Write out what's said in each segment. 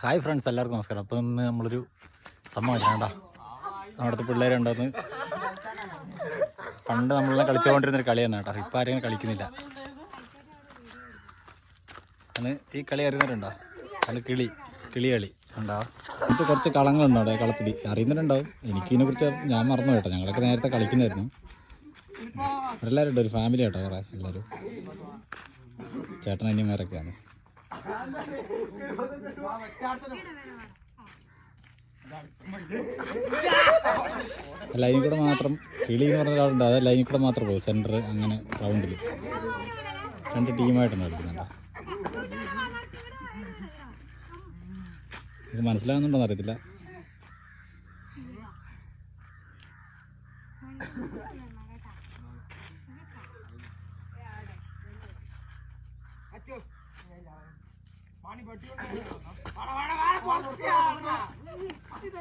Hi friends, എല്ലാവർക്കും നമസ്കാരം. അപ്പോൾ ഇന്ന് നമ്മളൊരു സംഭവം കേട്ടോ. അവിടുത്തെ പിള്ളേരുണ്ടെന്ന് പണ്ട് നമ്മളെല്ലാം കളിച്ചുകൊണ്ടിരുന്നൊരു കളി തന്നെ കേട്ടോ. ഇപ്പം ആരെയും കളിക്കുന്നില്ല. അന്ന് ഈ കളി അറിയുന്നവരുണ്ടോ? അത് കിളി കളി ഉണ്ടോ? ഇത് കുറച്ച് കളങ്ങളുണ്ടോ അവിടെ കളത്തിൽ അറിയുന്നവരുണ്ടാവും. എനിക്കിതിനെ കുറിച്ച് ഞാൻ മറന്നു കേട്ടോ. ഞങ്ങളൊക്കെ നേരത്തെ കളിക്കുന്നതായിരുന്നു. എല്ലാവരും ഉണ്ട്, ഒരു ഫാമിലി കേട്ടോ. കുറേ എല്ലാവരും ചേട്ടനനിയന്മാരൊക്കെയാണ്. ലൈനിൽ കൂടെ മാത്രം കിളി എന്ന് പറഞ്ഞ ഒരാളുണ്ട്. അത് ലൈനിൽ കൂടെ മാത്രം പോകും. സെൻറ്റർ അങ്ങനെ റൗണ്ടിൽ 2 ടീമായിട്ടാണ് കളിക്കുന്നുണ്ടോ. ഇത് മനസ്സിലാകുന്നുണ്ടോന്ന് അറിയത്തില്ല.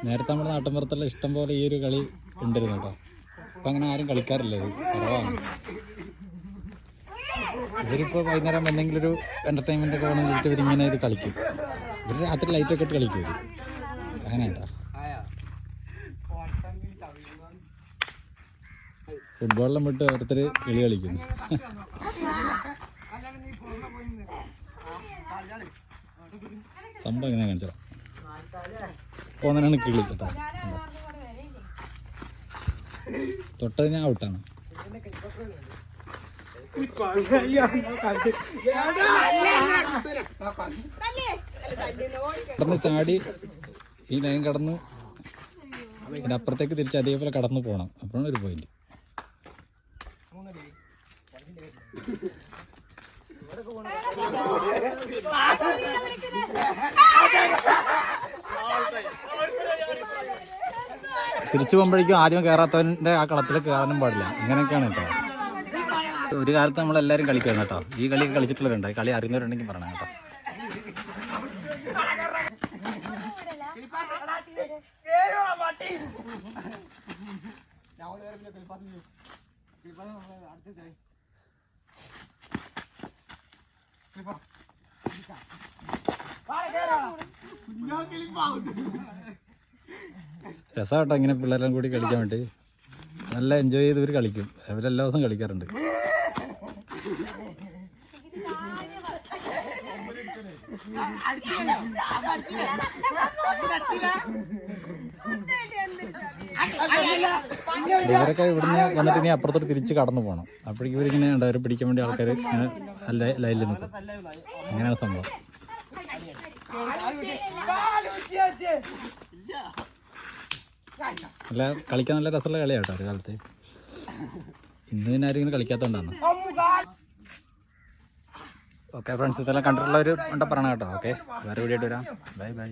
നേരത്തെ നമ്മുടെ നാട്ടിൻപുറത്തുള്ള ഇഷ്ടം പോലെ ഈ ഒരു കളി ഉണ്ടായിരുന്നു കേട്ടോ. അപ്പം അങ്ങനെ ആരും കളിക്കാറില്ല, ഇത് കുറവാണ്. ഇവരിപ്പോൾ വൈകുന്നേരം എന്തെങ്കിലും ഒരു എൻ്റർടൈൻമെൻ്റ് ഒക്കെ വേണം വെച്ചിട്ട് ഇവരിങ്ങനെ ഇത് കളിക്കും. ഇവർ രാത്രി ലൈറ്റൊക്കെ ഇട്ട് കളിക്കും. ഇവർ അങ്ങനെ കേട്ടോ. ഫുട്ബോളിലും വിട്ട് ഓരോരുത്തർ കളി കളിക്കുന്നു. സംഭവം എങ്ങനെ കാണിച്ചാൽ പോന്നാണ് കിളി കേട്ടോ. തൊട്ടത് ഞാൻ ഔട്ടാണ്. കടന്ന് ചാടി ഈ ലൈൻ കടന്ന് ഇതിൻ്റെ അപ്പുറത്തേക്ക് തിരിച്ച് അതേപോലെ കടന്നു പോകണം. അപ്പോഴാണ് ഒരു പോയിന്റ്. തിരിച്ചു പോകുമ്പോഴേക്കും ആദ്യം കയറാത്തവൻ്റെ ആ കളത്തിൽ കയറാനും പാടില്ല. അങ്ങനെയൊക്കെയാണ് കേട്ടോ. ഒരു കാലത്ത് നമ്മളെല്ലാവരും കളിക്കുമായിരുന്നു കേട്ടോ. ഈ കളി കളിച്ചിട്ടുള്ളവരുണ്ട്. കളി അറിയുന്നവരുണ്ടെങ്കിൽ പറയണം കേട്ടോ. രസമാട്ടോ ഇങ്ങനെ പിള്ളേരെല്ലാം കൂടി കളിക്കാൻ വേണ്ടി. നല്ല എൻജോയ് ചെയ്ത് ഇവർ കളിക്കും. അവരെല്ലാ ദിവസവും കളിക്കാറുണ്ട്. ഇവരൊക്കെ ഇവിടുന്ന് വന്നിട്ട് ഇനി അപ്പുറത്തോട്ട് തിരിച്ച് കടന്നു പോകണം. അപ്പോഴേക്കും ഇവരിങ്ങനെ ഉണ്ട്, അവരെ പിടിക്കാൻ വേണ്ടി ആൾക്കാർ ഇങ്ങനെ ലൈനിൽ നിൽക്കും. അങ്ങനെയാണ് സംഭവം. അല്ല, കളിക്കാൻ നല്ല രസമുള്ള കളിയാണ് കേട്ടോ ഒരു കാലത്ത്. ഇന്ന് പിന്നെ ആരും ഇങ്ങനെ കളിക്കാത്തതുകൊണ്ടാണ്. ഓക്കെ ഫ്രണ്ട്സ്, ഇതെല്ലാം കണ്ടിട്ടുള്ളവർ ഉണ്ടെ പറയണം കേട്ടോ. ഓക്കെ, വേറെ വീഡിയോ ആയിട്ട് വരാം. Bye bye.